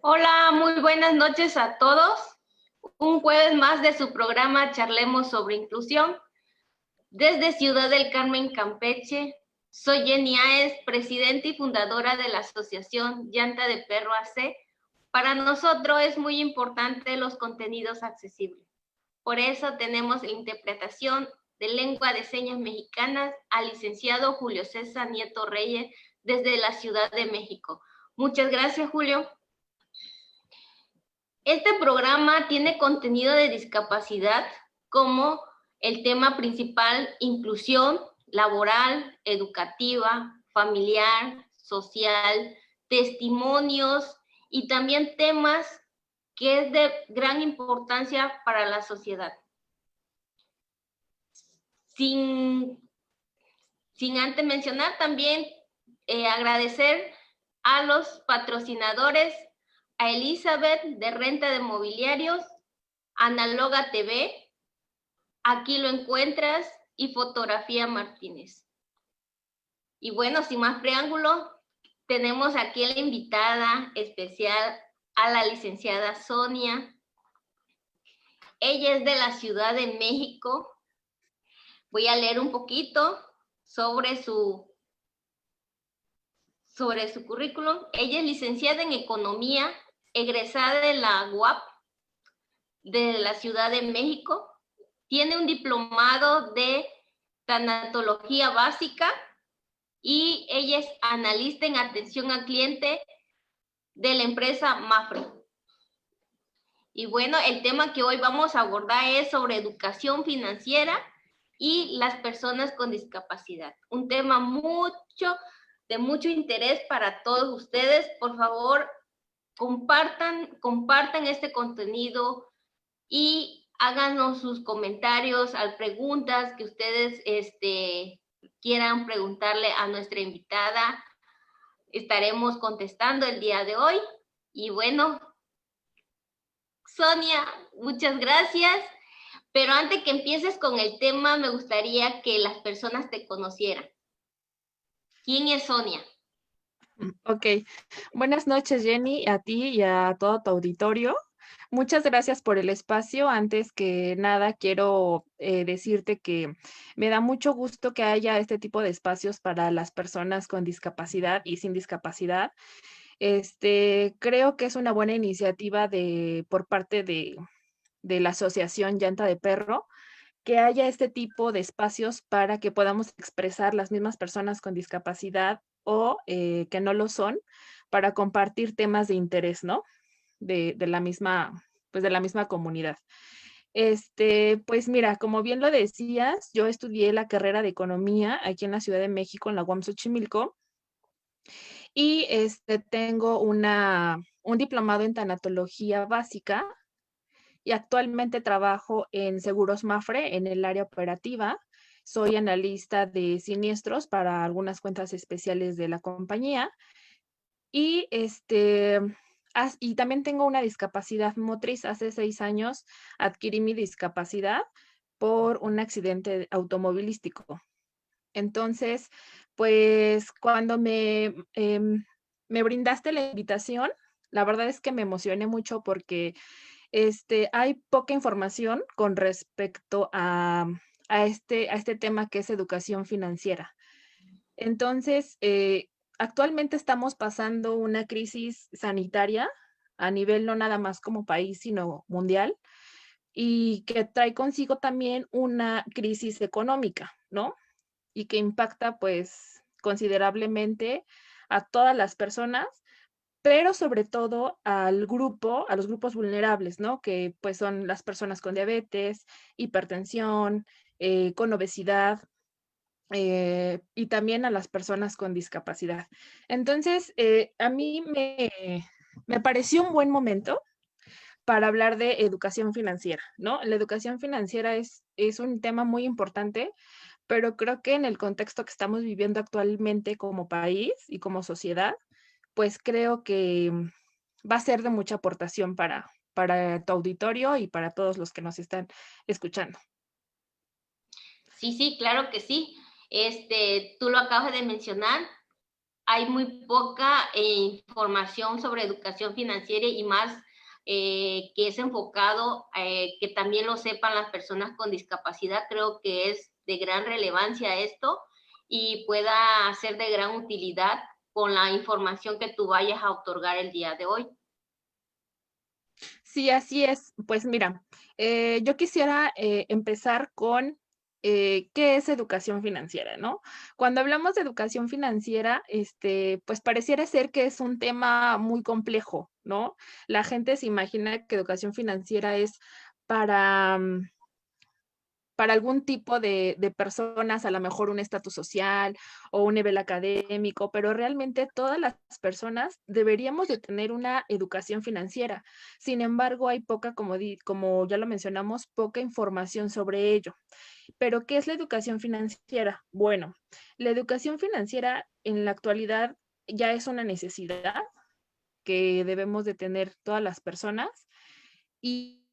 Hola, muy buenas noches a todos. Un jueves más de su programa Charlemos sobre Inclusión. Desde Ciudad del Carmen, Campeche, soy Jenny Aes, presidenta y fundadora de la Asociación Llanta de Perro AC. Para nosotros es muy importante los contenidos accesibles. Por eso tenemos la interpretación de lengua de señas mexicanas al licenciado Julio César Nieto Reyes desde la Ciudad de México. Muchas gracias, Julio. Este programa tiene contenido de discapacidad como el tema principal, inclusión laboral, educativa, familiar, social, testimonios y también temas que es de gran importancia para la sociedad. Sin antes mencionar también agradecer a los patrocinadores, a Elizabeth de Renta de Mobiliarios, Analoga TV, Aquí lo encuentras y Fotografía Martínez. Y bueno, sin más preámbulo, tenemos aquí a la invitada especial, a la licenciada Sonia. Ella es de la Ciudad de México. Voy a leer un poquito sobre su currículum. Ella es licenciada en Economía, egresada de la UAP de la Ciudad de México. Tiene un diplomado de tanatología básica y ella es analista en atención al cliente de la empresa Mafre. Y bueno, el tema que hoy vamos a abordar es sobre educación financiera y las personas con discapacidad. Un tema de mucho interés para todos ustedes. Por favor, compartan este contenido y háganos sus comentarios, preguntas que ustedes quieran preguntarle a nuestra invitada. Estaremos contestando el día de hoy. Y bueno, Sonia, muchas gracias. Pero antes que empieces con el tema, me gustaría que las personas te conocieran. ¿Quién es Sonia? Ok, buenas noches Jenny, a ti y a todo tu auditorio. Muchas gracias por el espacio. Antes que nada, quiero decirte que me da mucho gusto que haya este tipo de espacios para las personas con discapacidad y sin discapacidad. Creo que es una buena iniciativa por parte de la Asociación Llanta de Perro, que haya este tipo de espacios para que podamos expresar las mismas personas con discapacidad o que no lo son, para compartir temas de interés, ¿no? De la misma, pues de la misma comunidad. Pues mira, como bien lo decías, yo estudié la carrera de economía aquí en la Ciudad de México, en la UAM Xochimilco, y tengo un diplomado en tanatología básica y actualmente trabajo en Seguros Mafre en el área operativa. Soy analista de siniestros para algunas cuentas especiales de la compañía y y también tengo una discapacidad motriz. Hace 6 años adquirí mi discapacidad por un accidente automovilístico. Entonces, pues cuando me brindaste la invitación, la verdad es que me emocioné mucho porque hay poca información con respecto a este tema que es educación financiera. Entonces, actualmente estamos pasando una crisis sanitaria a nivel no nada más como país, sino mundial, y que trae consigo también una crisis económica, ¿no? Y que impacta, pues, considerablemente a todas las personas, pero sobre todo a los grupos vulnerables, ¿no? Que pues son las personas con diabetes, hipertensión, con obesidad, y también a las personas con discapacidad. Entonces, a mí me pareció un buen momento para hablar de educación financiera, ¿no? La educación financiera es un tema muy importante, pero creo que en el contexto que estamos viviendo actualmente como país y como sociedad, pues creo que va a ser de mucha aportación para tu auditorio y para todos los que nos están escuchando. Sí, claro que sí. Tú lo acabas de mencionar. hay muy poca información sobre educación financiera y más que es enfocado, que también lo sepan las personas con discapacidad. Creo que es de gran relevancia esto y pueda ser de gran utilidad con la información que tú vayas a otorgar el día de hoy. Sí, así es. Pues mira, yo quisiera empezar con qué es educación financiera, ¿no? Cuando hablamos de educación financiera, pues pareciera ser que es un tema muy complejo, ¿no? La gente se imagina que educación financiera es para, para algún tipo de personas, a lo mejor un estatus social o un nivel académico, pero realmente todas las personas deberíamos de tener una educación financiera. Sin embargo, hay poca, como ya lo mencionamos, poca información sobre ello. Pero, ¿qué es la educación financiera? Bueno, la educación financiera en la actualidad ya es una necesidad que debemos de tener todas las personas y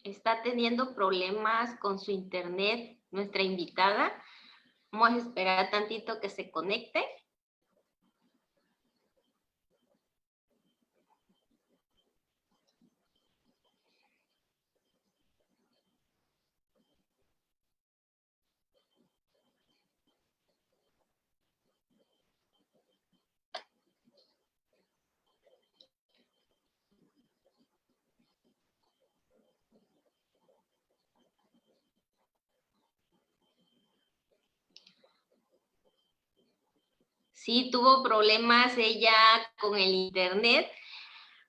Está teniendo problemas con su internet nuestra invitada. Vamos a esperar tantito que se conecte. Sí, tuvo problemas ella con el internet.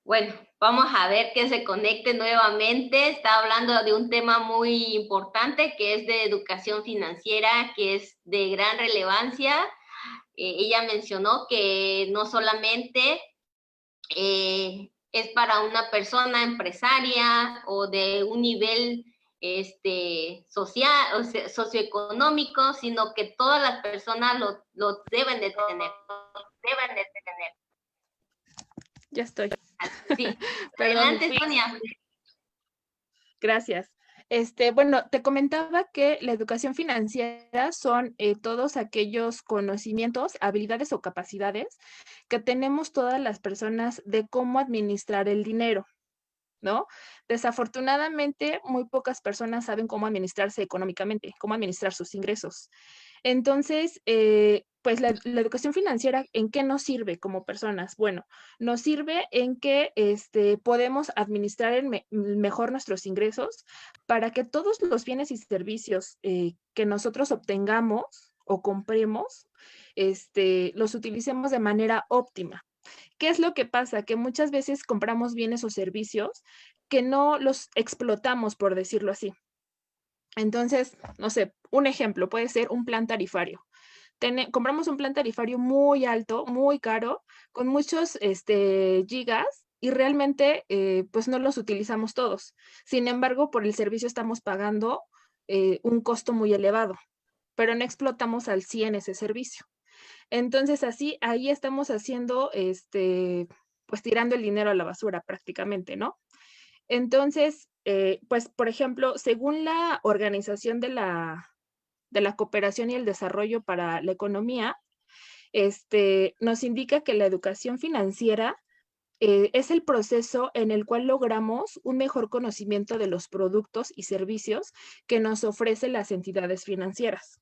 Bueno, vamos a ver que se conecte nuevamente. Está hablando de un tema muy importante que es de educación financiera, que es de gran relevancia. Ella mencionó que no solamente es para una persona empresaria o de un nivel social o sea, socioeconómico, sino que todas las personas lo deben de tener. Deben de tener. ya estoy. Sí, Perdón, adelante, Sonia. gracias. Bueno, te comentaba que la educación financiera son todos aquellos conocimientos, habilidades o capacidades que tenemos todas las personas de cómo administrar el dinero, ¿no? Desafortunadamente, muy pocas personas saben cómo administrarse económicamente, cómo administrar sus ingresos. Entonces, pues la educación financiera, ¿en qué nos sirve como personas? Bueno, nos sirve en que podemos administrar mejor nuestros ingresos para que todos los bienes y servicios que nosotros obtengamos o compremos, los utilicemos de manera óptima. ¿Qué es lo que pasa? Que muchas veces compramos bienes o servicios que no los explotamos, por decirlo así. Entonces, no sé, un ejemplo puede ser un plan tarifario. Compramos un plan tarifario muy alto, muy caro, con muchos gigas y realmente pues no los utilizamos todos. Sin embargo, por el servicio estamos pagando un costo muy elevado, pero no explotamos al 100 ese servicio. Entonces, así, ahí estamos haciendo, pues tirando el dinero a la basura prácticamente, ¿no? Entonces, pues, por ejemplo, según la Organización de la Cooperación y el Desarrollo para la Economía, nos indica que la educación financiera es el proceso en el cual logramos un mejor conocimiento de los productos y servicios que nos ofrecen las entidades financieras.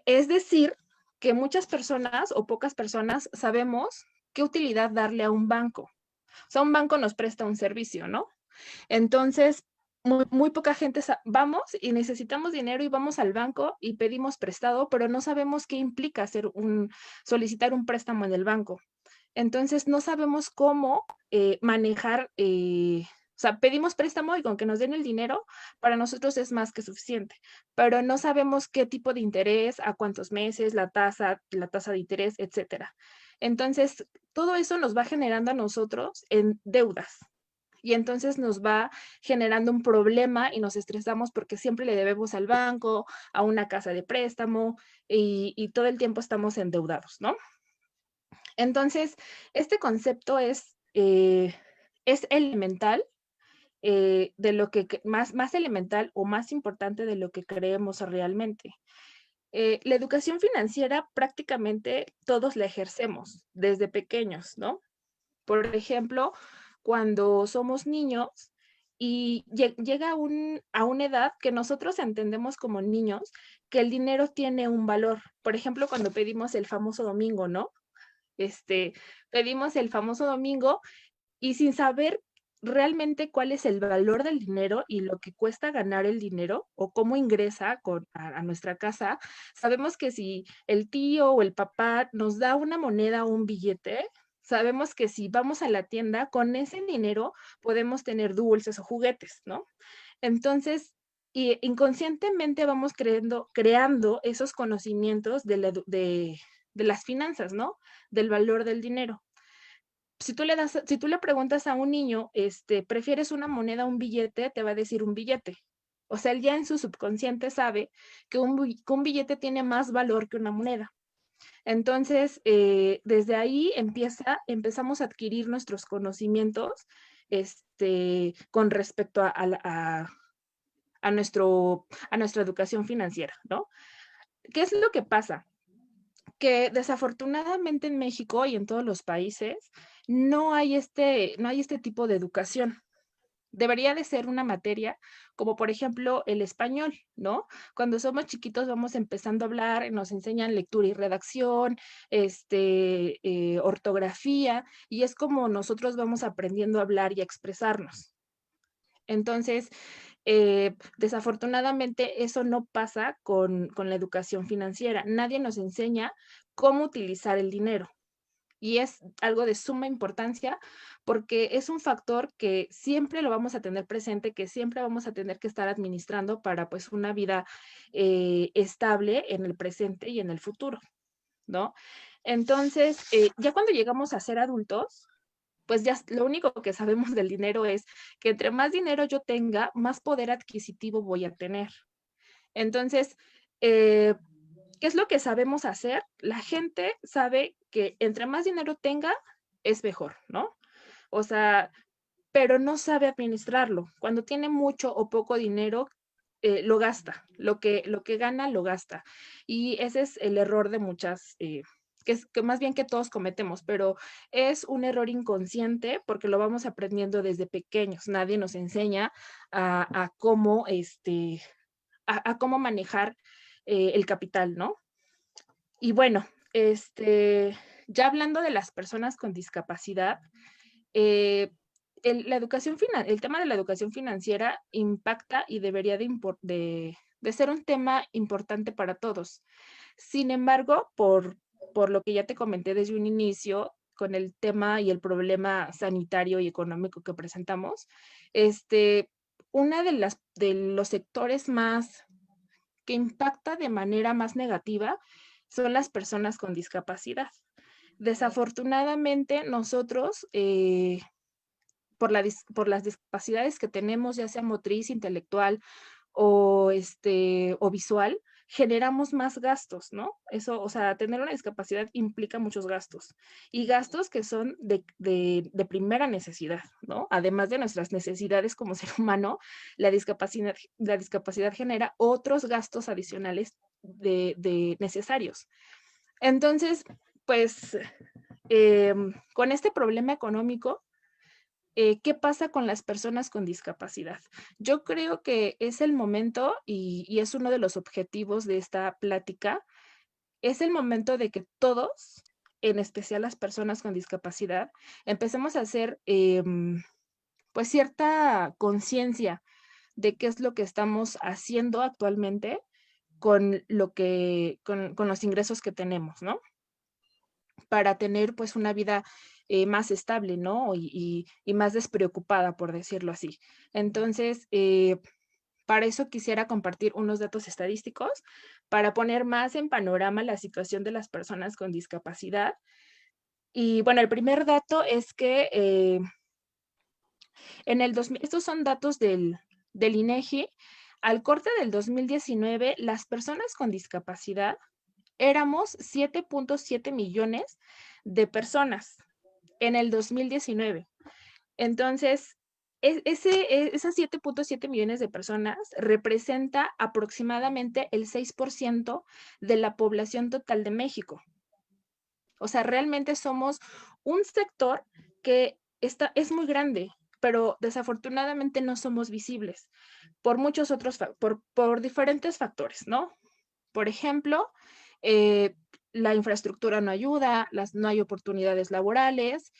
Es decir, que muchas personas o pocas personas sabemos qué utilidad darle a un banco. O sea, un banco nos presta un servicio, ¿no? Entonces, muy poca gente vamos y necesitamos dinero y vamos al banco y pedimos prestado, pero no sabemos qué implica solicitar un préstamo en el banco. Entonces, no sabemos cómo manejar, o sea, pedimos préstamo y con que nos den el dinero, para nosotros es más que suficiente, pero no sabemos qué tipo de interés, a cuántos meses, la tasa de interés, etcétera. Entonces, todo eso nos va generando a nosotros en deudas. Y entonces nos va generando un problema y nos estresamos porque siempre le debemos al banco, a una casa de préstamo y todo el tiempo estamos endeudados, ¿no? Entonces, este concepto es es elemental de lo que más elemental o más importante de lo que creemos realmente. La educación financiera prácticamente todos la ejercemos desde pequeños, ¿no? Por ejemplo, cuando somos niños y llega a una edad que nosotros entendemos como niños que el dinero tiene un valor. Por ejemplo, cuando pedimos el famoso domingo, ¿no? Pedimos el famoso domingo y sin saber realmente cuál es el valor del dinero y lo que cuesta ganar el dinero o cómo ingresa a nuestra casa, sabemos que si el tío o el papá nos da una moneda o un billete, sabemos que si vamos a la tienda, con ese dinero podemos tener dulces o juguetes, ¿no? Entonces, y inconscientemente vamos creando esos conocimientos de las finanzas, ¿no? Del valor del dinero. Si tú le preguntas a un niño, ¿prefieres una moneda o un billete? Te va a decir un billete. O sea, él ya en su subconsciente sabe que un billete tiene más valor que una moneda. Entonces, desde ahí empezamos a adquirir nuestros conocimientos con respecto a nuestra educación financiera, ¿no? ¿Qué es lo que pasa? Que desafortunadamente en México y en todos los países no hay este tipo de educación. Debería de ser una materia como por ejemplo el español, ¿no? Cuando somos chiquitos vamos empezando a hablar, nos enseñan lectura y redacción, ortografía, y es como nosotros vamos aprendiendo a hablar y a expresarnos. Entonces, desafortunadamente eso no pasa con la educación financiera. Nadie nos enseña cómo utilizar el dinero. Y es algo de suma importancia porque es un factor que siempre lo vamos a tener presente, que siempre vamos a tener que estar administrando para pues una vida estable en el presente y en el futuro, ¿no? Entonces, ya cuando llegamos a ser adultos, pues ya lo único que sabemos del dinero es que entre más dinero yo tenga, más poder adquisitivo voy a tener. Entonces, ¿qué es lo que sabemos hacer? La gente sabe que entre más dinero tenga, es mejor, ¿no? O sea, pero no sabe administrarlo. Cuando tiene mucho o poco dinero, lo gasta. Lo que gana, lo gasta. Y ese es el error de muchas, que más bien que todos cometemos, pero es un error inconsciente porque lo vamos aprendiendo desde pequeños. Nadie nos enseña a cómo, a cómo manejar el capital, ¿no? Y bueno, ya hablando de las personas con discapacidad, eh, el tema de la educación financiera impacta y debería de ser un tema importante para todos. Sin embargo, por lo que ya te comenté desde un inicio, con el tema y el problema sanitario y económico que presentamos, una de los sectores más que impacta de manera más negativa son las personas con discapacidad. Desafortunadamente, nosotros, por las discapacidades que tenemos, ya sea motriz, intelectual o visual, generamos más gastos, ¿no? Eso, o sea, tener una discapacidad implica muchos gastos y gastos que son de primera necesidad, ¿no? Además de nuestras necesidades como ser humano, la discapacidad genera otros gastos adicionales de necesarios. Entonces, pues, con este problema económico, ¿qué pasa con las personas con discapacidad? Yo creo que es el momento, y es uno de los objetivos de esta plática, es el momento de que todos, en especial las personas con discapacidad, empecemos a hacer pues cierta conciencia de qué es lo que estamos haciendo actualmente con los ingresos que tenemos, ¿no? Para tener pues una vida más estable, ¿no? Y más despreocupada, por decirlo así. Entonces, para eso quisiera compartir unos datos estadísticos para poner más en panorama la situación de las personas con discapacidad. Y bueno, el primer dato es que estos son datos del INEGI. Al corte del 2019, las personas con discapacidad éramos 7.7 millones de personas en el 2019. Entonces, esas 7.7 millones de personas representa aproximadamente el 6% de la población total de México. O sea, realmente somos un sector que es muy grande, pero desafortunadamente no somos visibles por muchos otros, por diferentes factores, ¿no? Por ejemplo, eh, la infraestructura no ayuda, no hay oportunidades laborales,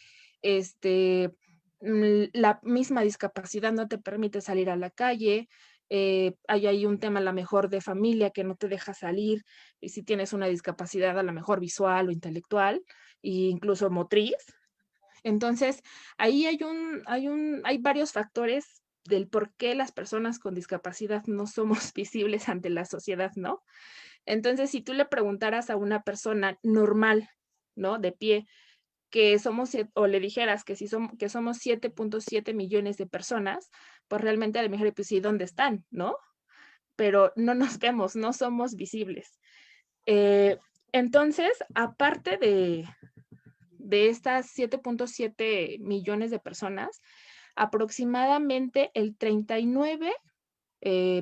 la misma discapacidad no te permite salir a la calle, hay ahí un tema a lo mejor de familia que no te deja salir, y si tienes una discapacidad a lo mejor visual o intelectual, e incluso motriz. Entonces, ahí hay varios factores del por qué las personas con discapacidad no somos visibles ante la sociedad, ¿no? Entonces, si tú le preguntaras a una persona normal, ¿no? De pie, que somos, o le dijeras que si que somos 7.7 millones de personas, pues realmente a lo mejor, pues sí, ¿dónde están, no? Pero no nos vemos, no somos visibles. Entonces, aparte de estas 7.7 millones de personas, aproximadamente el 39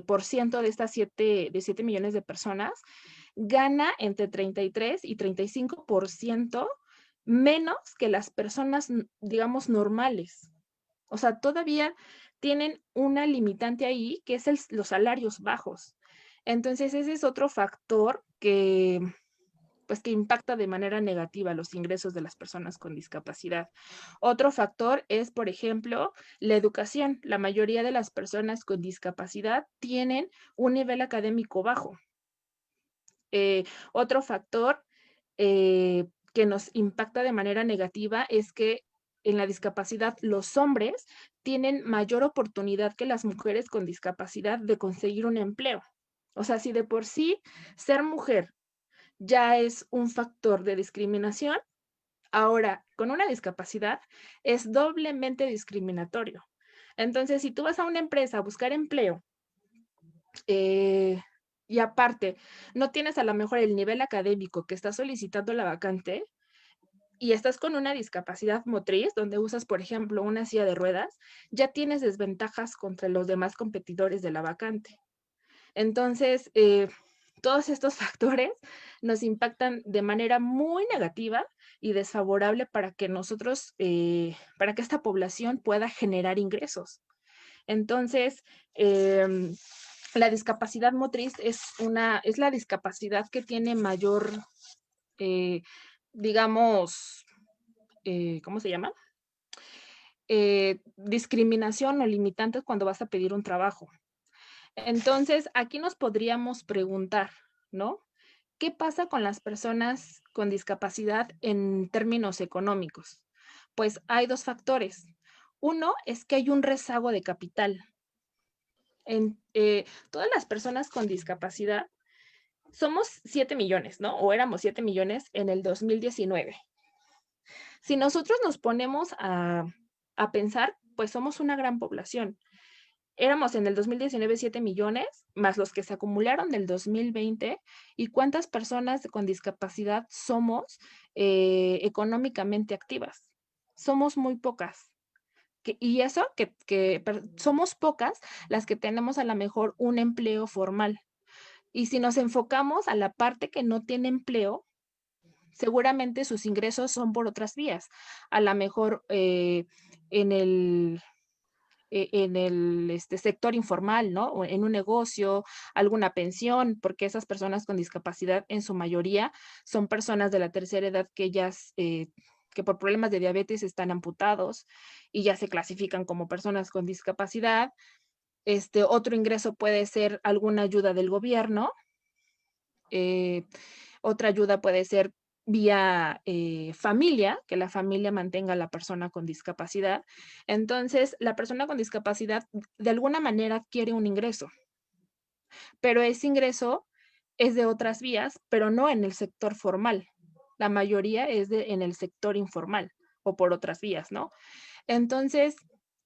por ciento de estas 7 millones de personas gana entre 33 y 35% menos que las personas, digamos, normales. O sea, todavía tienen una limitante ahí que es los salarios bajos. Entonces, ese es otro factor que, pues, que impacta de manera negativa los ingresos de las personas con discapacidad. Otro factor es, por ejemplo, la educación. La mayoría de las personas con discapacidad tienen un nivel académico bajo. Otro factor que nos impacta de manera negativa es que en la discapacidad los hombres tienen mayor oportunidad que las mujeres con discapacidad de conseguir un empleo. O sea, si de por sí ser mujer ya es un factor de discriminación, ahora con una discapacidad es doblemente discriminatorio. Entonces, si tú vas a una empresa a buscar empleo, y aparte no tienes a lo mejor el nivel académico que está solicitando la vacante y estás con una discapacidad motriz, donde usas, por ejemplo, una silla de ruedas, ya tienes desventajas contra los demás competidores de la vacante. Entonces, todos estos factores nos impactan de manera muy negativa y desfavorable para que nosotros, para que esta población pueda generar ingresos. Entonces, la discapacidad motriz es la discapacidad que tiene mayor, eh, digamos, ¿cómo se llama? Discriminación o limitantes cuando vas a pedir un trabajo. Entonces, aquí nos podríamos preguntar, ¿no? ¿Qué pasa con las personas con discapacidad en términos económicos? Pues hay dos factores. Uno es que hay un rezago de capital. Todas las personas con discapacidad somos 7 millones, ¿no? O éramos 7 millones en el 2019. Si nosotros nos ponemos a pensar, pues somos una gran población. Éramos en el 2019 7 millones, más los que se acumularon del 2020, y cuántas personas con discapacidad somos económicamente activas. Somos muy pocas. Y eso que somos pocas las que tenemos a lo mejor un empleo formal. Y si nos enfocamos a la parte que no tiene empleo, seguramente sus ingresos son por otras vías. A lo mejor en el sector informal, ¿no? O en un negocio, alguna pensión, porque esas personas con discapacidad en su mayoría son personas de la tercera edad que por problemas de diabetes están amputados y ya se clasifican como personas con discapacidad. Otro ingreso puede ser alguna ayuda del gobierno. Otra ayuda puede ser vía familia, que la familia mantenga a la persona con discapacidad. Entonces, la persona con discapacidad de alguna manera quiere un ingreso, pero ese ingreso es de otras vías, pero no en el sector formal. La mayoría es en el sector informal o por otras vías, ¿no? Entonces,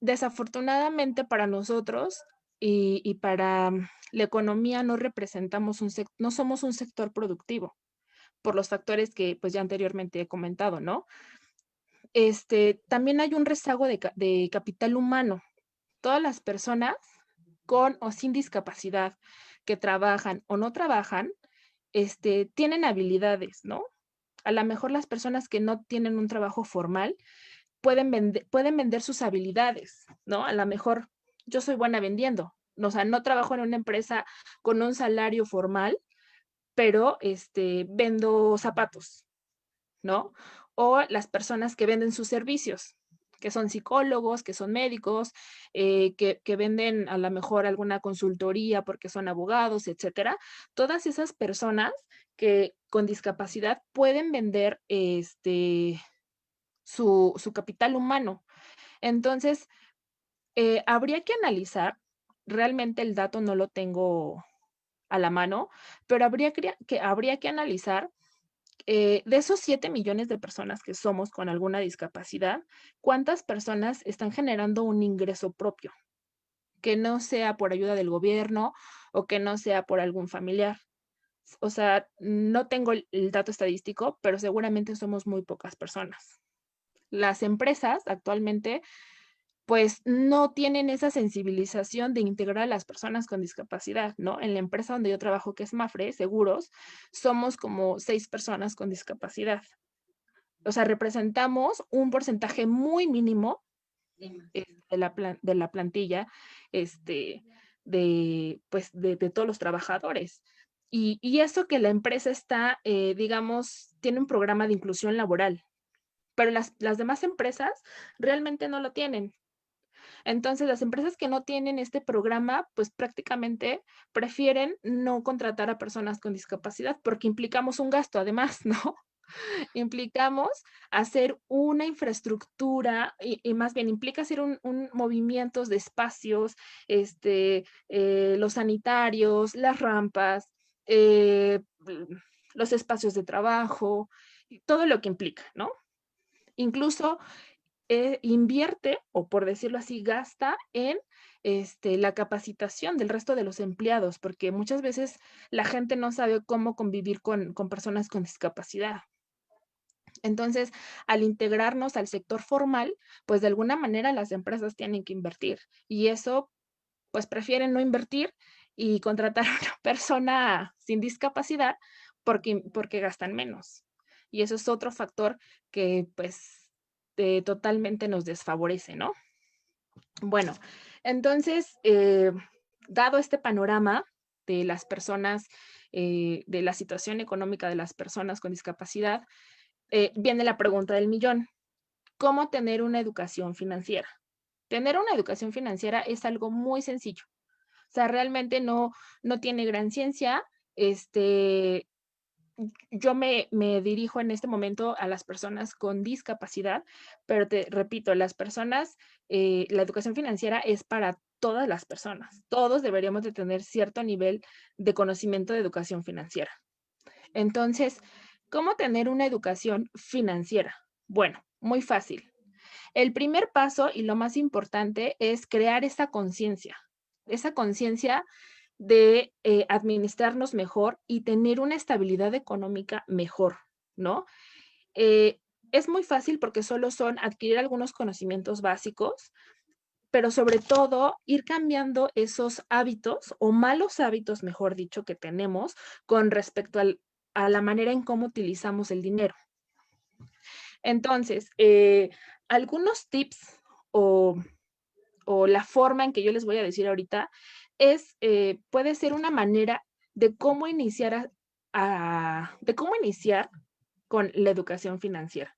desafortunadamente para nosotros y para la economía no representamos no somos un sector productivo por los factores que pues ya anteriormente he comentado, ¿no? también hay un rezago de capital humano. Todas las personas con o sin discapacidad que trabajan o no trabajan, tienen habilidades, ¿no? A lo mejor las personas que no tienen un trabajo formal pueden vender sus habilidades, ¿no? A lo mejor yo soy buena vendiendo, o sea, no trabajo en una empresa con un salario formal, pero vendo zapatos, ¿no? O las personas que venden sus servicios, que son psicólogos, que son médicos, que venden a lo mejor alguna consultoría porque son abogados, etcétera. Todas esas personas que con discapacidad pueden vender su capital humano. Entonces, habría que analizar, realmente el dato no lo tengo a la mano, pero habría que analizar de esos 7 millones de personas que somos con alguna discapacidad, ¿cuántas personas están generando un ingreso propio? Que no sea por ayuda del gobierno o que no sea por algún familiar. O sea, no tengo el dato estadístico, pero seguramente somos muy pocas personas. Las empresas actualmente pues no tienen esa sensibilización de integrar a las personas con discapacidad, ¿no? En la empresa donde yo trabajo, que es Mafre Seguros, somos como 6 personas con discapacidad. O sea, representamos un porcentaje muy mínimo de la plantilla, pues, de todos los trabajadores. Y eso que la empresa está, digamos, tiene un programa de inclusión laboral, pero las demás empresas realmente no lo tienen. Entonces, las empresas que no tienen este programa, pues prácticamente prefieren no contratar a personas con discapacidad porque implicamos un gasto además, ¿no? Implicamos hacer una infraestructura y más bien implica hacer un movimientos de espacios, los sanitarios, las rampas, los espacios de trabajo, y todo lo que implica, ¿no? Incluso invierte, o por decirlo así, gasta en la capacitación del resto de los empleados, porque muchas veces la gente no sabe cómo convivir con personas con discapacidad. Entonces, al integrarnos al sector formal, pues de alguna manera las empresas tienen que invertir y eso, pues prefieren no invertir y contratar a una persona sin discapacidad porque gastan menos. Y eso es otro factor que pues totalmente nos desfavorece, ¿no? Bueno, entonces, dado este panorama de las personas, de la situación económica de las personas con discapacidad, viene la pregunta del millón. ¿Cómo tener una educación financiera? Tener una educación financiera es algo muy sencillo. O sea, realmente no tiene gran ciencia. Yo me dirijo en este momento a las personas con discapacidad, pero te repito, las personas, la educación financiera es para todas las personas. Todos deberíamos de tener cierto nivel de conocimiento de educación financiera. Entonces, ¿cómo tener una educación financiera? Bueno, muy fácil. El primer paso y lo más importante es crear esa conciencia de administrarnos mejor y tener una estabilidad económica mejor, ¿no? Eh, es muy fácil porque solo son adquirir algunos conocimientos básicos, pero sobre todo ir cambiando esos hábitos o malos hábitos, mejor dicho, que tenemos con respecto a la manera en cómo utilizamos el dinero. Entonces, algunos tips o, o la forma en que yo les voy a decir ahorita es, puede ser una manera de cómo iniciar de cómo iniciar con la educación financiera.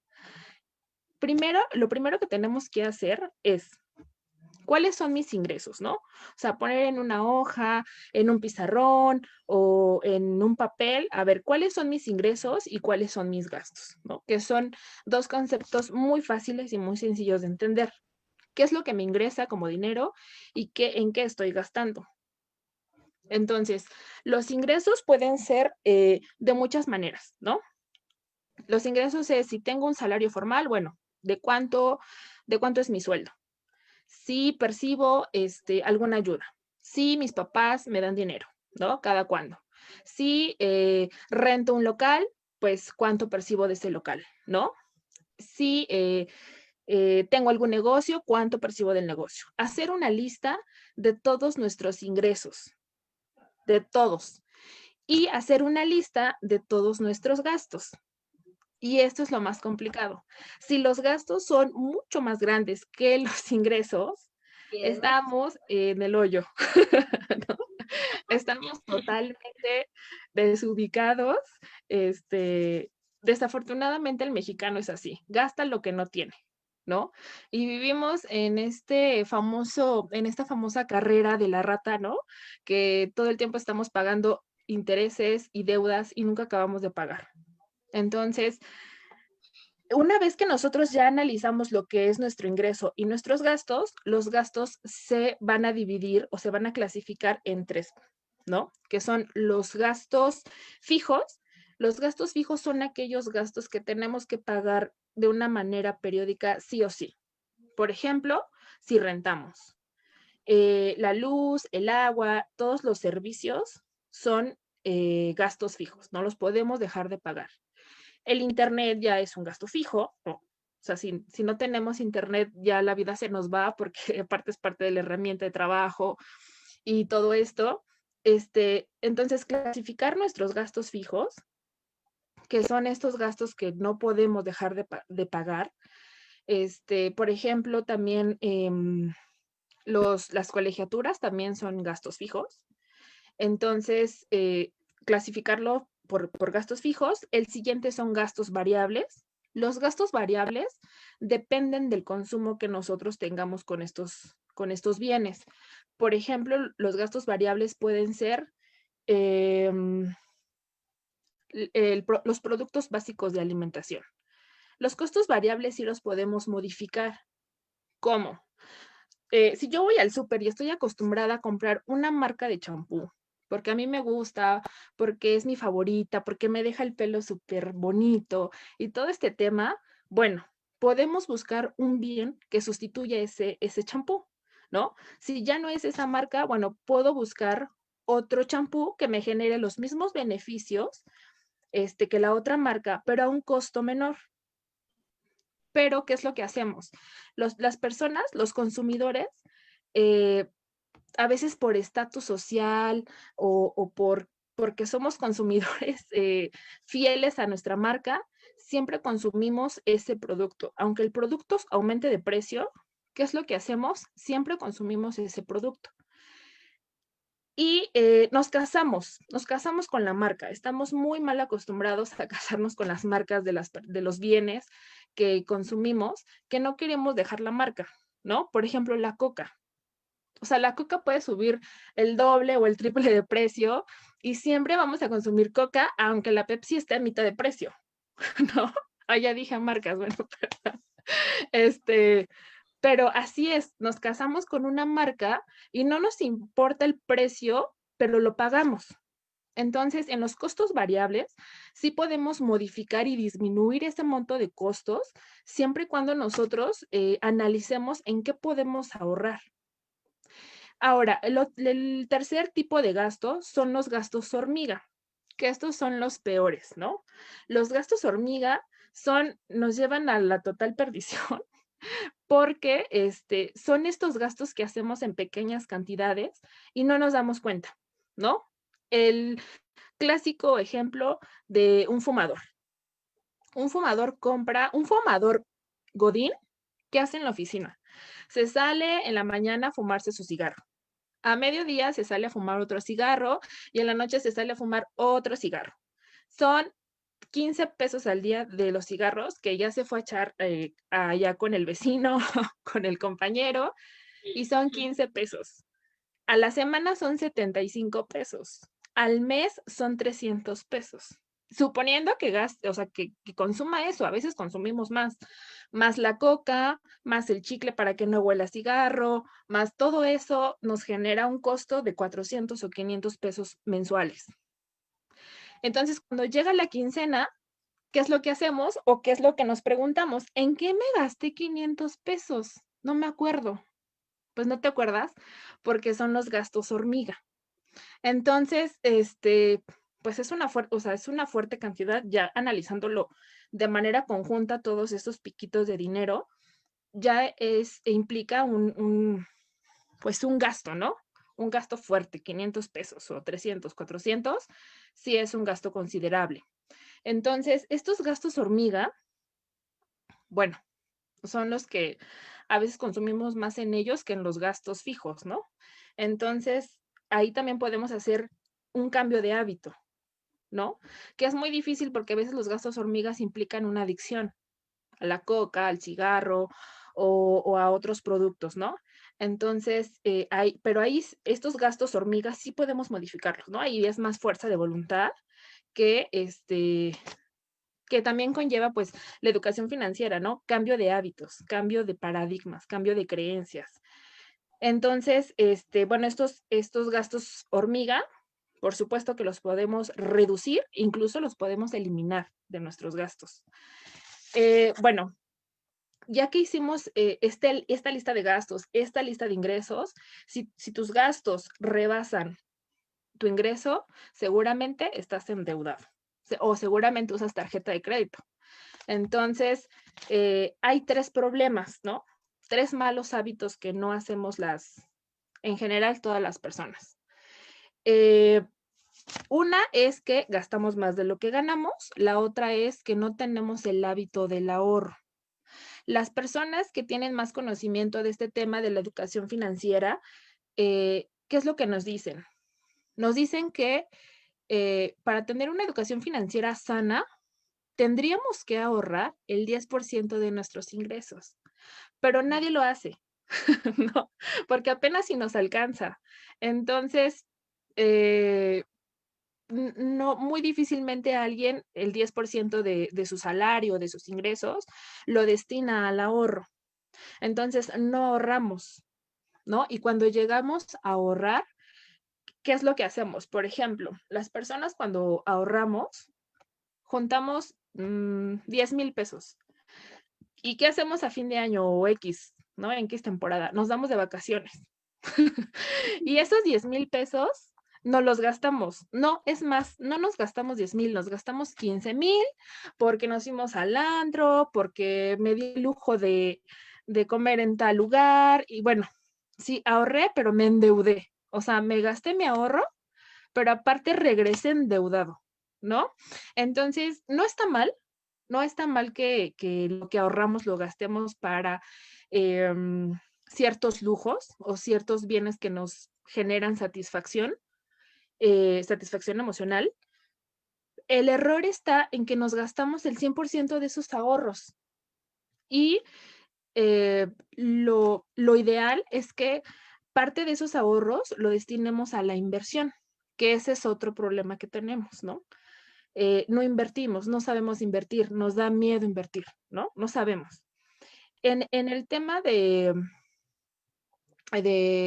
Primero, lo primero que tenemos que hacer es ¿cuáles son mis ingresos, no? O sea, poner en una hoja, en un pizarrón o en un papel, a ver, ¿cuáles son mis ingresos y cuáles son mis gastos, no? Que son dos conceptos muy fáciles y muy sencillos de entender. ¿Qué es lo que me ingresa como dinero y en qué estoy gastando? Entonces, los ingresos pueden ser de muchas maneras, ¿no? Los ingresos es, si tengo un salario formal, bueno, de cuánto es mi sueldo? Si percibo alguna ayuda, si mis papás me dan dinero, ¿no? Cada cuándo. Si rento un local, pues cuánto percibo de ese local, ¿no? si tengo algún negocio, cuánto percibo del negocio. Hacer una lista de todos nuestros ingresos, de todos, y hacer una lista de todos nuestros gastos. Y esto es lo más complicado. Si los gastos son mucho más grandes que los ingresos, estamos en el hoyo, ¿no? Estamos totalmente desubicados. Desafortunadamente el mexicano es así, gasta lo que no tiene, ¿no? Y vivimos en esta famosa carrera de la rata, ¿no? Que todo el tiempo estamos pagando intereses y deudas y nunca acabamos de pagar. Entonces, una vez que nosotros ya analizamos lo que es nuestro ingreso y nuestros gastos, los gastos se van a dividir o se van a clasificar en tres, ¿no? Que son los gastos fijos. Los gastos fijos son aquellos gastos que tenemos que pagar de una manera periódica sí o sí. Por ejemplo, si rentamos. La luz, el agua, todos los servicios son gastos fijos, no los podemos dejar de pagar. El internet ya es un gasto fijo, ¿no? O sea, si no tenemos internet, ya la vida se nos va porque aparte es parte de la herramienta de trabajo y todo esto. Entonces, clasificar nuestros gastos fijos, que son estos gastos que no podemos dejar de pagar. Por ejemplo, también las colegiaturas también son gastos fijos. Entonces, clasificarlo por gastos fijos. El siguiente son gastos variables. Los gastos variables dependen del consumo que nosotros tengamos con estos bienes. Por ejemplo, los gastos variables pueden ser los productos básicos de alimentación. Los costos variables sí los podemos modificar. ¿Cómo? Si yo voy al súper y estoy acostumbrada a comprar una marca de champú, porque a mí me gusta, porque es mi favorita, porque me deja el pelo súper bonito y todo este tema, bueno, podemos buscar un bien que sustituya ese champú, ¿no? Si ya no es esa marca, bueno, puedo buscar otro champú que me genere los mismos beneficios que la otra marca, pero a un costo menor. Pero, ¿qué es lo que hacemos? Las personas, los consumidores, a veces por estatus social o porque somos consumidores fieles a nuestra marca, siempre consumimos ese producto. Aunque el producto aumente de precio, ¿qué es lo que hacemos? Siempre consumimos ese producto. Y nos casamos con la marca. Estamos muy mal acostumbrados a casarnos con las marcas de los bienes que consumimos, que no queremos dejar la marca, ¿no? Por ejemplo, la Coca. O sea, la Coca puede subir el doble o el triple de precio y siempre vamos a consumir Coca, aunque la Pepsi esté a mitad de precio, ¿no? Ah, ya dije marcas, bueno, pero así es, nos casamos con una marca y no nos importa el precio, pero lo pagamos. Entonces, en los costos variables, sí podemos modificar y disminuir ese monto de costos siempre y cuando nosotros analicemos en qué podemos ahorrar. Ahora, el tercer tipo de gastos son los gastos hormiga, que estos son los peores, ¿no? Los gastos hormiga nos llevan a la total perdición porque son estos gastos que hacemos en pequeñas cantidades y no nos damos cuenta, ¿no? El clásico ejemplo de un fumador. Un fumador godín, ¿qué hace en la oficina? Se sale en la mañana a fumarse su cigarro. A mediodía se sale a fumar otro cigarro y en la noche se sale a fumar otro cigarro. Son 15 pesos al día de los cigarros que ya se fue a echar allá con el vecino, con el compañero, y son 15 pesos. A la semana son 75 pesos. Al mes son 300 pesos. Suponiendo que gaste, o sea, que consuma eso, a veces consumimos más la coca, más el chicle para que no huela cigarro, más todo eso nos genera un costo de 400 o 500 pesos mensuales. Entonces, cuando llega la quincena, ¿qué es lo que hacemos o qué es lo que nos preguntamos? ¿En qué me gasté 500 pesos? No me acuerdo. Pues no te acuerdas porque son los gastos hormiga. Entonces, pues es una fuerte cantidad ya analizándolo de manera conjunta todos estos piquitos de dinero, ya implica pues un gasto, ¿no? Un gasto fuerte, 500 pesos o 300, 400, sí es un gasto considerable. Entonces, estos gastos hormiga, bueno, son los que a veces consumimos más en ellos que en los gastos fijos, ¿no? Entonces, ahí también podemos hacer un cambio de hábito, ¿no? Que es muy difícil porque a veces los gastos hormigas implican una adicción a la coca, al cigarro o a otros productos, ¿no? Entonces, pero ahí estos gastos hormigas sí podemos modificarlos, ¿no? Ahí es más fuerza de voluntad que que también conlleva pues la educación financiera, ¿no? Cambio de hábitos, cambio de paradigmas, cambio de creencias. Entonces, bueno, estos gastos hormiga, por supuesto que los podemos reducir, incluso los podemos eliminar de nuestros gastos. Bueno, ya que hicimos esta lista de gastos, esta lista de ingresos, si tus gastos rebasan tu ingreso, seguramente estás endeudado o seguramente usas tarjeta de crédito. Entonces, hay 3 problemas, ¿no? 3 malos hábitos que no hacemos en general, todas las personas. Una es que gastamos más de lo que ganamos, la otra es que no tenemos el hábito del ahorro. Las personas que tienen más conocimiento de este tema de la educación financiera, ¿qué es lo que nos dicen? Nos dicen que para tener una educación financiera sana, tendríamos que ahorrar el 10% de nuestros ingresos, pero nadie lo hace, ¿no? Porque apenas si nos alcanza. Entonces, no, muy difícilmente alguien, el 10% de su salario, de sus ingresos, lo destina al ahorro. Entonces, no ahorramos, ¿no? Y cuando llegamos a ahorrar, ¿qué es lo que hacemos? Por ejemplo, las personas cuando ahorramos, juntamos 10,000 pesos. ¿Y qué hacemos a fin de año o X, ¿no? En X temporada? Nos damos de vacaciones. Y esos 10,000 pesos no los gastamos. No, es más, no nos gastamos 10,000, nos gastamos 15,000 porque nos fuimos al antro, porque me di el lujo de comer en tal lugar. Y bueno, sí, ahorré, pero me endeudé. O sea, me gasté mi ahorro, pero aparte regresé endeudado, ¿no? Entonces, no está mal, no está mal que lo que ahorramos lo gastemos para ciertos lujos o ciertos bienes que nos generan satisfacción, satisfacción emocional. El error está en que nos gastamos el 100% de esos ahorros y lo ideal es que parte de esos ahorros lo destinemos a la inversión, que ese es otro problema que tenemos, ¿no? No invertimos, no sabemos invertir, nos da miedo invertir, ¿no? No sabemos. En el tema de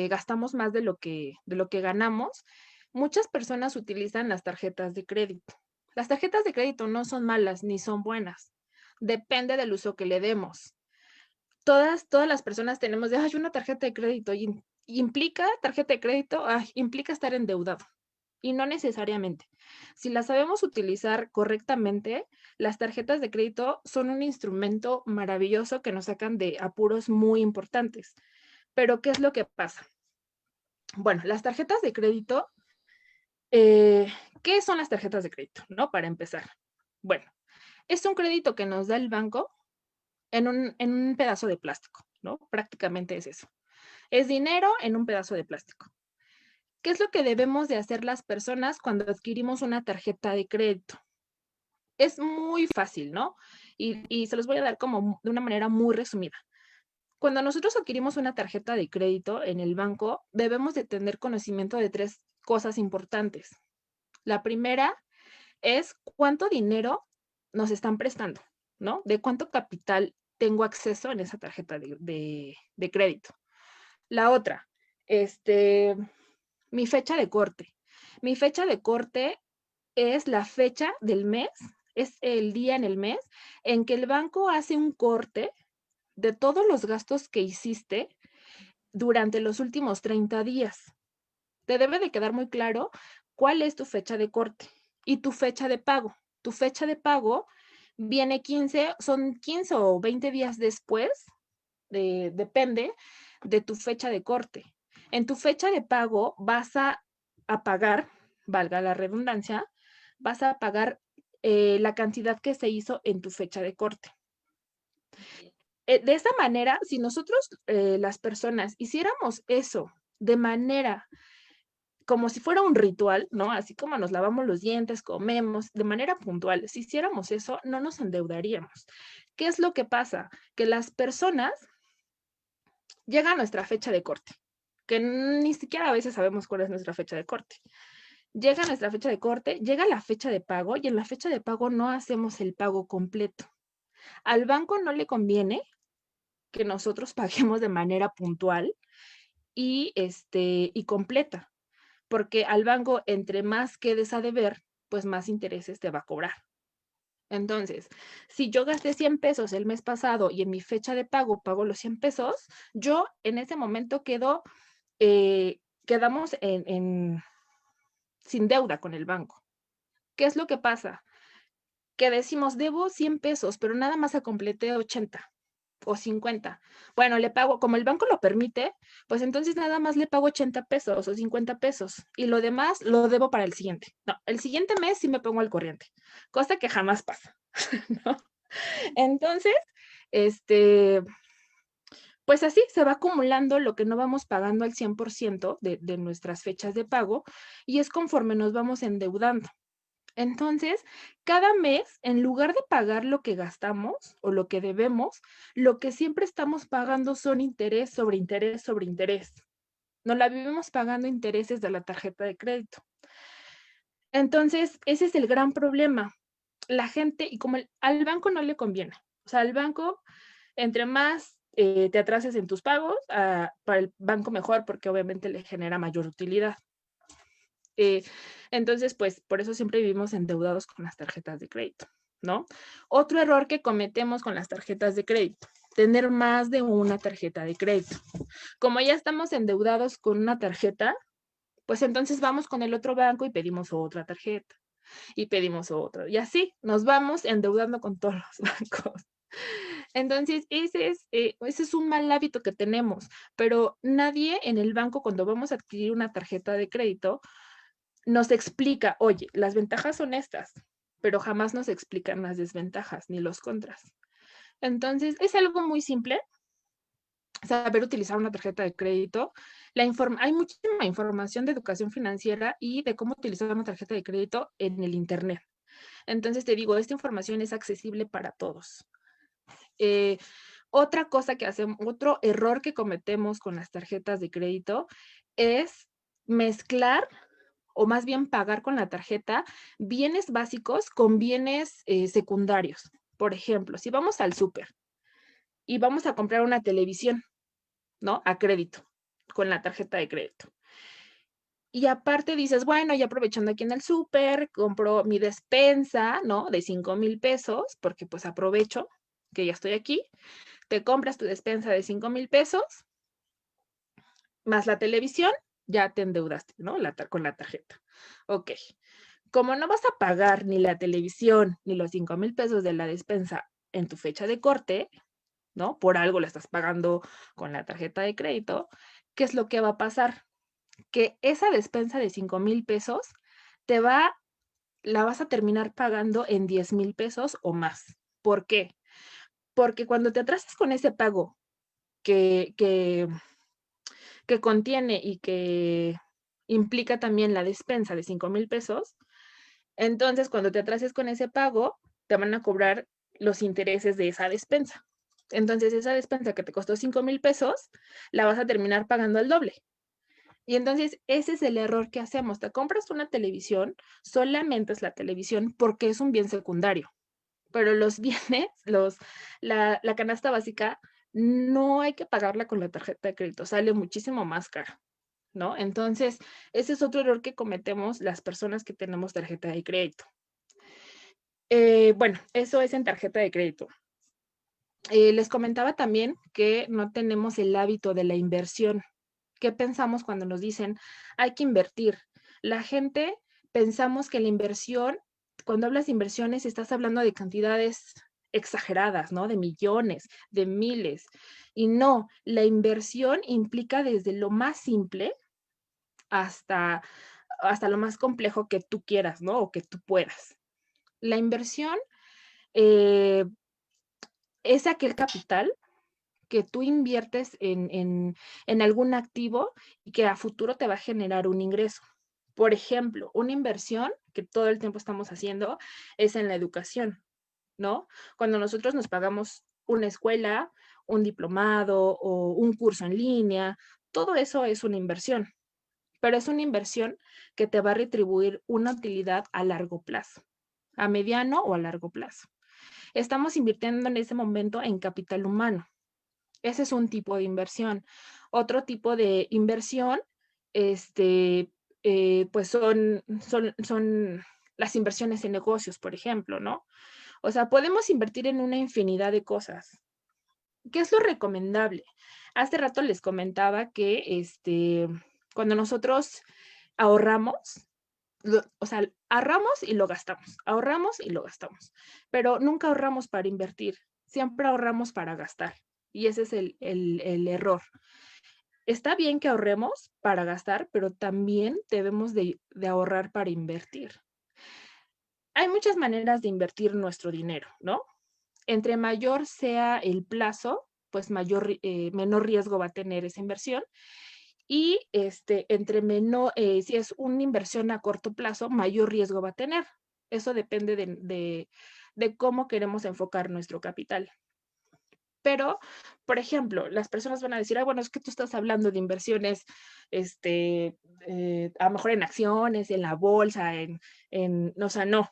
gastamos más de lo que ganamos, muchas personas utilizan las tarjetas de crédito. Las tarjetas de crédito no son malas ni son buenas. Depende del uso que le demos. Todas las personas tenemos de, ay, una tarjeta de crédito y implica tarjeta de crédito, ay, implica estar endeudado. Y no necesariamente. Si las sabemos utilizar correctamente, las tarjetas de crédito son un instrumento maravilloso que nos sacan de apuros muy importantes. Pero, ¿qué es lo que pasa? Bueno, las tarjetas de crédito, ¿qué son las tarjetas de crédito? ¿No? Para empezar. Bueno, es un crédito que nos da el banco en un pedazo de plástico, ¿no? Prácticamente es eso. Es dinero en un pedazo de plástico. ¿Qué es lo que debemos de hacer las personas cuando adquirimos una tarjeta de crédito? Es muy fácil, ¿no? Y se los voy a dar como de una manera muy resumida. Cuando nosotros adquirimos una tarjeta de crédito en el banco, debemos de tener conocimiento de 3 cosas importantes. La primera es cuánto dinero nos están prestando, ¿no? De cuánto capital tengo acceso en esa tarjeta de crédito. La otra, mi fecha de corte. Mi fecha de corte es la fecha del mes, es el día en el mes en que el banco hace un corte de todos los gastos que hiciste durante los últimos 30 días. Te debe de quedar muy claro cuál es tu fecha de corte y tu fecha de pago. Tu fecha de pago viene 15, son 15 o 20 días después, depende de tu fecha de corte. En tu fecha de pago vas a pagar, valga la redundancia, vas a pagar la cantidad que se hizo en tu fecha de corte. De esa manera, si nosotros, las personas, hiciéramos eso de manera como si fuera un ritual, ¿no? Así como nos lavamos los dientes, comemos, de manera puntual. Si hiciéramos eso, no nos endeudaríamos. ¿Qué es lo que pasa? Que las personas llegan a nuestra fecha de corte, que ni siquiera a veces sabemos cuál es nuestra fecha de corte. Llega nuestra fecha de corte, llega la fecha de pago y en la fecha de pago no hacemos el pago completo. Al banco no le conviene que nosotros paguemos de manera puntual y completa, porque al banco entre más quedes a deber, pues más intereses te va a cobrar. Entonces, si yo gasté 100 pesos el mes pasado y en mi fecha de pago pago los 100 pesos, yo en ese momento quedamos sin deuda con el banco. ¿Qué es lo que pasa? Que decimos, debo 100 pesos, pero nada más completé 80 o 50. Bueno, le pago, como el banco lo permite, pues entonces nada más le pago 80 pesos o 50 pesos y lo demás lo debo para el siguiente. No, el siguiente mes sí me pongo al corriente, cosa que jamás pasa, ¿no? Entonces, pues así se va acumulando lo que no vamos pagando al 100% de nuestras fechas de pago y es conforme nos vamos endeudando. Entonces, cada mes, en lugar de pagar lo que gastamos o lo que debemos, lo que siempre estamos pagando son interés sobre interés sobre interés. Nos la vivimos pagando intereses de la tarjeta de crédito. Entonces, ese es el gran problema. La gente, y como al banco no le conviene, o sea, al banco, entre más te atrases en tus pagos, para el banco mejor, porque obviamente le genera mayor utilidad. Entonces, pues por eso siempre vivimos endeudados con las tarjetas de crédito, ¿no? Otro error que cometemos con las tarjetas de crédito, tener más de una tarjeta de crédito. Como ya estamos endeudados con una tarjeta, pues entonces vamos con el otro banco y pedimos otra tarjeta y pedimos otra. Y así nos vamos endeudando con todos los bancos. Entonces, ese es un mal hábito que tenemos, pero nadie en el banco cuando vamos a adquirir una tarjeta de crédito nos explica, oye, las ventajas son estas, pero jamás nos explican las desventajas ni los contras. Entonces, es algo muy simple saber utilizar una tarjeta de crédito. Hay muchísima información de educación financiera y de cómo utilizar una tarjeta de crédito en el Internet. Entonces, te digo, esta información es accesible para todos. Otra cosa que hacemos, otro error que cometemos con las tarjetas de crédito es mezclar o más bien pagar con la tarjeta bienes básicos con bienes secundarios. Por ejemplo, si vamos al súper y vamos a comprar una televisión, ¿no? A crédito, con la tarjeta de crédito. Y aparte dices, bueno, ya aprovechando aquí en el súper, compro mi despensa, ¿no? De 5,000 pesos, porque pues aprovecho que ya estoy aquí. Te compras tu despensa de 5,000 pesos, más la televisión, ya te endeudaste, ¿no? Con la tarjeta. Ok. Como no vas a pagar ni la televisión ni los 5,000 pesos de la despensa en tu fecha de corte, ¿no? Por algo la estás pagando con la tarjeta de crédito, ¿qué es lo que va a pasar? Que esa despensa de 5,000 pesos la vas a terminar pagando en 10,000 pesos o más. ¿Por qué? Porque cuando te atrasas con ese pago que contiene y que implica también la despensa de 5,000 pesos, entonces cuando te atrases con ese pago, te van a cobrar los intereses de esa despensa. Entonces esa despensa que te costó 5,000 pesos, la vas a terminar pagando al doble. Y entonces ese es el error que hacemos. Te compras una televisión, solamente es la televisión porque es un bien secundario. Pero los bienes, la canasta básica, no hay que pagarla con la tarjeta de crédito, sale muchísimo más cara, ¿no? Entonces, ese es otro error que cometemos las personas que tenemos tarjeta de crédito. Bueno, eso es en tarjeta de crédito. Les comentaba también que no tenemos el hábito de la inversión. ¿Qué pensamos cuando nos dicen hay que invertir? La gente pensamos que la inversión cuando hablas de inversiones, estás hablando de cantidades exageradas, ¿no? De millones, de miles. Y no, la inversión implica desde lo más simple hasta, hasta lo más complejo que tú quieras, ¿no? O que tú puedas. La inversión es aquel capital que tú inviertes en algún activo y que a futuro te va a generar un ingreso. Por ejemplo, una inversión que todo el tiempo estamos haciendo es en la educación, ¿no? Cuando nosotros nos pagamos una escuela, un diplomado o un curso en línea, todo eso es una inversión, pero es una inversión que te va a retribuir una utilidad a largo plazo, a mediano o a largo plazo. Estamos invirtiendo en ese momento en capital humano. Ese es un tipo de inversión. Otro tipo de inversión, pues son las inversiones en negocios, por ejemplo, ¿no? O sea, podemos invertir en una infinidad de cosas. ¿Qué es lo recomendable? Hace rato les comentaba que cuando nosotros ahorramos, o sea, ahorramos y lo gastamos, ahorramos y lo gastamos, pero nunca ahorramos para invertir, siempre ahorramos para gastar. Y ese es el error. Está bien que ahorremos para gastar, pero también debemos de ahorrar para invertir. Hay muchas maneras de invertir nuestro dinero, ¿no? Entre mayor sea el plazo, pues menor riesgo va a tener esa inversión. Y entre menor, si es una inversión a corto plazo, mayor riesgo va a tener. Eso depende de cómo queremos enfocar nuestro capital. Pero, por ejemplo, las personas van a decir, bueno, es que tú estás hablando de inversiones, a lo mejor en acciones, en la bolsa, o sea, no.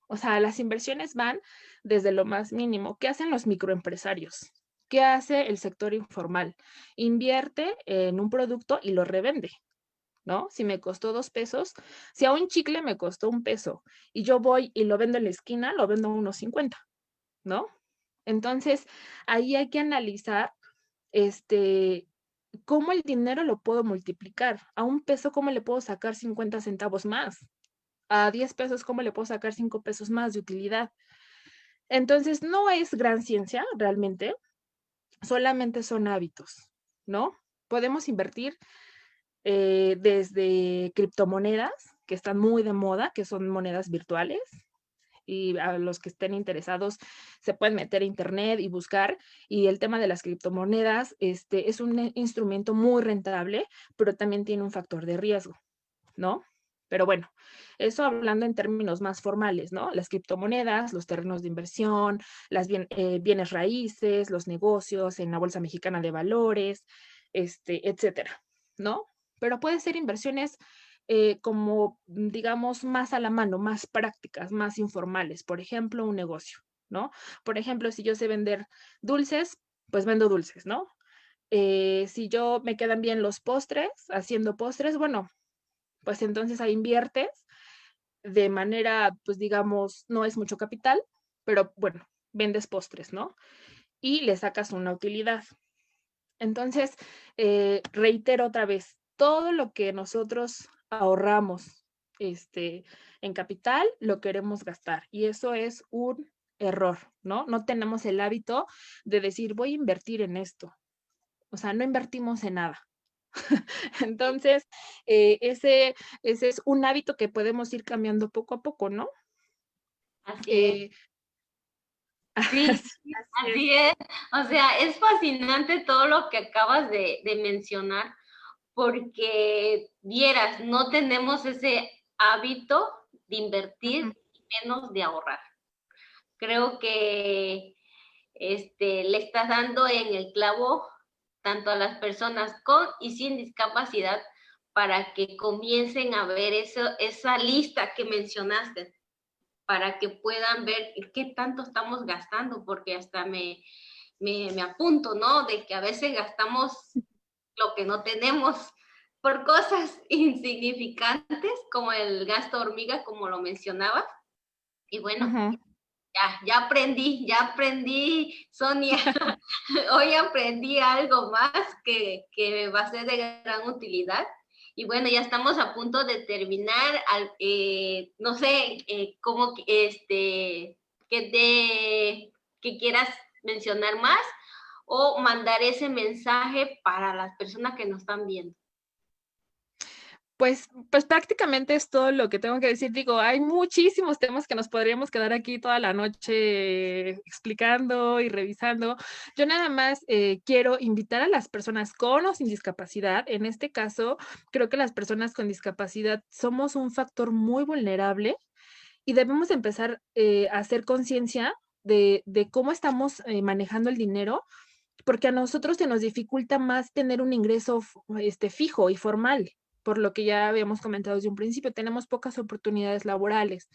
O sea, las inversiones van desde lo más mínimo. ¿Qué hacen los microempresarios? ¿Qué hace el sector informal? Invierte en un producto y lo revende, ¿no? Si me costó 2 pesos, si a un chicle me costó 1 peso y yo voy y lo vendo en la esquina, lo vendo a 1.50, ¿no? Entonces, ahí hay que analizar, cómo el dinero lo puedo multiplicar. A 1 peso, ¿cómo le puedo sacar 50 centavos más? A 10 pesos, ¿cómo le puedo sacar 5 pesos más de utilidad? Entonces, no es gran ciencia realmente, solamente son hábitos, ¿no? Podemos invertir desde criptomonedas, que están muy de moda, que son monedas virtuales, y a los que estén interesados se pueden meter a internet y buscar. Y el tema de las criptomonedas es un instrumento muy rentable, pero también tiene un factor de riesgo, ¿no? Pero bueno, eso hablando en términos más formales, ¿no? Las criptomonedas, los terrenos de inversión, las bienes raíces, los negocios en la Bolsa Mexicana de Valores, etcétera, ¿no? Pero puede ser inversiones como, digamos, más a la mano, más prácticas, más informales. Por ejemplo, un negocio, ¿no? Por ejemplo, si yo sé vender dulces, pues vendo dulces, ¿no? Si yo me quedan bien los postres, haciendo postres, bueno, pues entonces ahí inviertes de manera, pues digamos, no es mucho capital, pero bueno, vendes postres, ¿no? Y le sacas una utilidad. Entonces, reitero otra vez, todo lo que nosotros ahorramos en capital lo queremos gastar y eso es un error, ¿no? No tenemos el hábito de decir, voy a invertir en esto. O sea, no invertimos en nada. Entonces, ese es un hábito que podemos ir cambiando poco a poco, ¿no? Así es. Eh, Sí, así es. así es. O sea, es fascinante todo lo que acabas de mencionar, porque vieras, no tenemos ese hábito de invertir y menos de ahorrar. Creo que le estás dando en el clavo tanto a las personas con y sin discapacidad para que comiencen a ver esa lista que mencionaste, para que puedan ver qué tanto estamos gastando, porque hasta me apunto, ¿no? De que a veces gastamos lo que no tenemos por cosas insignificantes, como el gasto hormiga, como lo mencionaba. Y bueno, Ujú. ya aprendí, Sonia. Hoy aprendí algo más que va a ser de gran utilidad. Y bueno, ya estamos a punto de terminar. No sé, cómo que quieras mencionar más o mandar ese mensaje para las personas que nos están viendo. Pues prácticamente es todo lo que tengo que decir. Digo, hay muchísimos temas que nos podríamos quedar aquí toda la noche explicando y revisando. Yo nada más quiero invitar a las personas con o sin discapacidad. En este caso, creo que las personas con discapacidad somos un factor muy vulnerable y debemos empezar a hacer conciencia de cómo estamos manejando el dinero, porque a nosotros se nos dificulta más tener un ingreso fijo y formal, por lo que ya habíamos comentado desde un principio, tenemos pocas oportunidades laborales.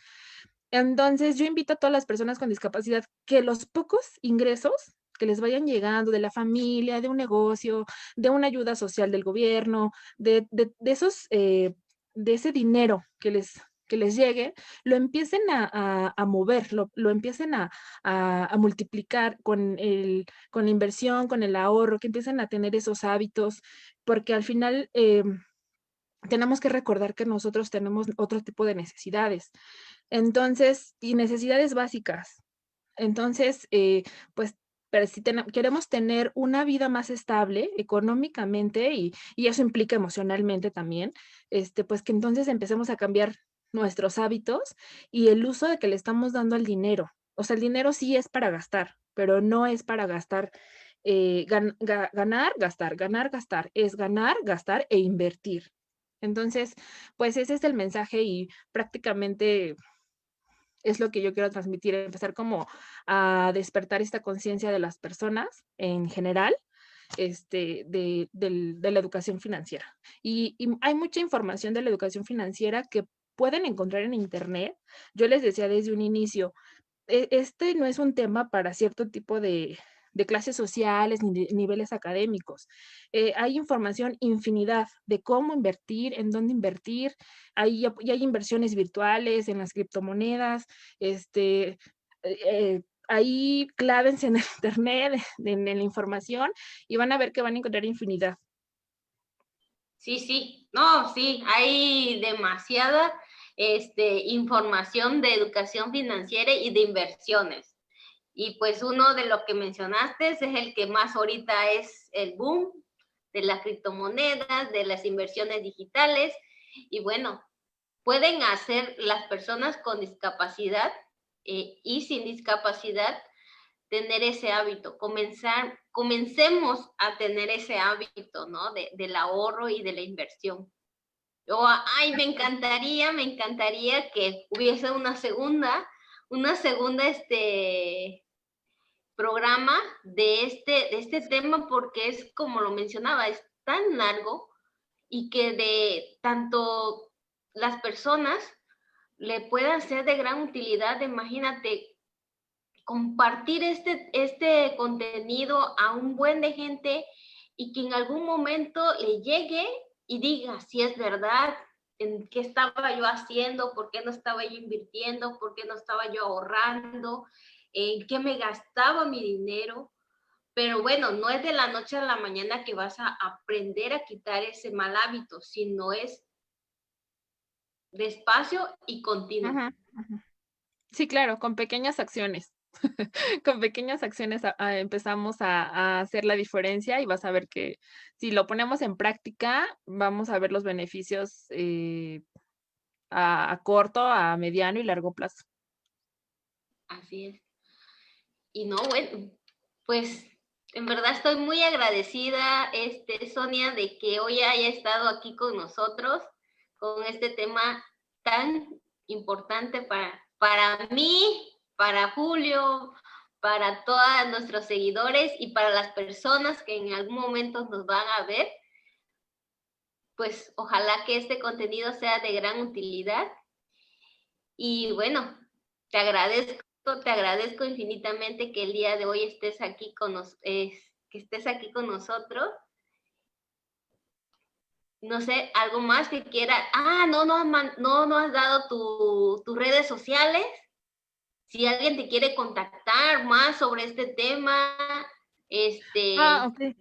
Entonces, yo invito a todas las personas con discapacidad que los pocos ingresos que les vayan llegando de la familia, de un negocio, de una ayuda social del gobierno, de esos, de ese dinero que les llegue, lo empiecen a mover, lo empiecen a multiplicar con la inversión, con el ahorro, que empiecen a tener esos hábitos, porque al final tenemos que recordar que nosotros tenemos otro tipo de necesidades. Entonces, y necesidades básicas. Entonces, pues, pero si queremos tener una vida más estable económicamente y eso implica emocionalmente también, pues que entonces empecemos a cambiar nuestros hábitos y el uso de que le estamos dando al dinero. O sea, el dinero sí es para gastar, pero no es para gastar, ganar, gastar, es ganar, gastar e invertir. Entonces, pues ese es el mensaje y prácticamente es lo que yo quiero transmitir, empezar como a despertar esta conciencia de las personas en general, de la educación financiera. Y hay mucha información de la educación financiera que pueden encontrar en internet. Yo les decía desde un inicio, este no es un tema para cierto tipo de clases sociales ni de niveles académicos. Hay información infinidad de cómo invertir, en dónde invertir. Ya hay inversiones virtuales en las criptomonedas. Ahí clávense en el internet, en la información y van a ver que van a encontrar infinidad. Sí, sí, no, sí, hay demasiada información de educación financiera y de inversiones. Y pues uno de los que mencionaste es el que más ahorita es el boom de las criptomonedas, de las inversiones digitales. Y bueno, pueden hacer las personas con discapacidad y sin discapacidad tener ese hábito, comencemos a tener ese hábito, ¿no? Del ahorro y de la inversión. Ay, me encantaría que hubiese una segunda, programa de este tema, porque es como lo mencionaba, es tan largo y que de tanto las personas le puedan ser de gran utilidad. Imagínate compartir este contenido a un buen de gente y que en algún momento le llegue y diga si es verdad, en qué estaba yo haciendo, por qué no estaba yo invirtiendo, por qué no estaba yo ahorrando, en qué me gastaba mi dinero. Pero bueno, no es de la noche a la mañana que vas a aprender a quitar ese mal hábito, sino es despacio y continuo. Ajá, ajá. Sí, claro, con pequeñas acciones. Con pequeñas acciones empezamos a hacer la diferencia y vas a ver que si lo ponemos en práctica, vamos a ver los beneficios a corto, a mediano y largo plazo. Así es. Y no, bueno, pues en verdad estoy muy agradecida, Sonia, de que hoy haya estado aquí con nosotros con este tema tan importante para mí, para Julio, para todos nuestros seguidores y para las personas que en algún momento nos van a ver. Pues ojalá que este contenido sea de gran utilidad. Y bueno, te agradezco infinitamente que el día de hoy estés aquí que estés aquí con nosotros. No sé, algo más que quiera. No has dado tus redes sociales. Si alguien te quiere contactar más sobre este tema, Ah, ok.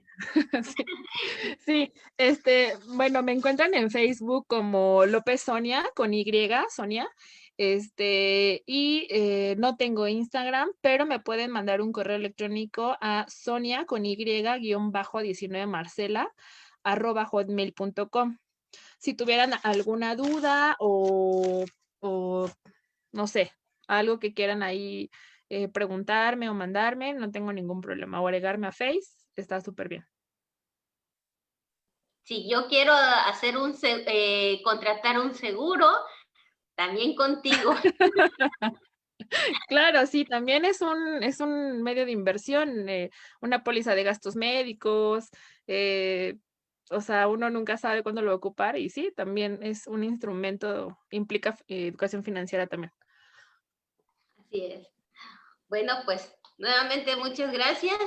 Sí, sí, bueno, me encuentran en Facebook como López Sonia, con Y, Sonia, y no tengo Instagram, pero me pueden mandar un correo electrónico a Sonia con Y, guión bajo 19 Marcela, @hotmail.com. Si tuvieran alguna duda o no sé, algo que quieran ahí preguntarme o mandarme, no tengo ningún problema. O agregarme a Face, está súper bien. Si yo quiero hacer contratar un seguro, también contigo. Claro, sí, también es un medio de inversión, una póliza de gastos médicos, eh, o sea, uno nunca sabe cuándo lo va a ocupar y sí, también es un instrumento, implica educación financiera también. Así es. Bueno, pues nuevamente muchas gracias.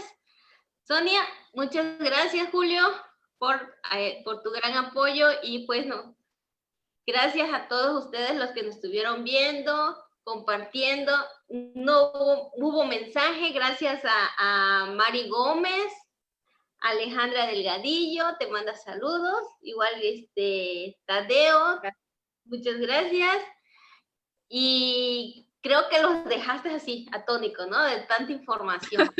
Sonia, muchas gracias, Julio, por tu gran apoyo y pues no, gracias a todos ustedes los que nos estuvieron viendo, compartiendo. No hubo mensaje, gracias a Mari Gómez, Alejandra Delgadillo, te manda saludos, igual Tadeo, muchas gracias. Y creo que los dejaste así, atónicos, ¿no? De tanta información.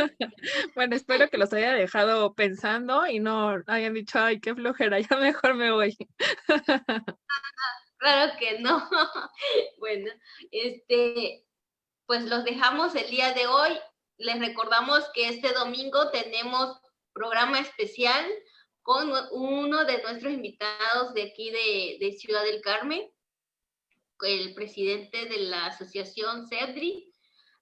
Bueno, espero que los haya dejado pensando y no hayan dicho, ay, qué flojera, ya mejor me voy. Claro que no. Bueno, pues los dejamos el día de hoy. Les recordamos que este domingo tenemos programa especial con uno de nuestros invitados de aquí de Ciudad del Carmen, el presidente de la asociación CEDRI,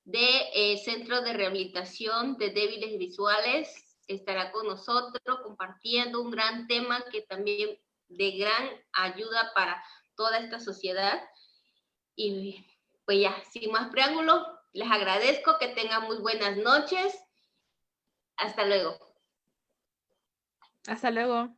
de Centro de Rehabilitación de Débiles Visuales, estará con nosotros compartiendo un gran tema que también de gran ayuda para toda esta sociedad. Y pues ya, sin más preámbulos, les agradezco, que tengan muy buenas noches. Hasta luego. Hasta luego.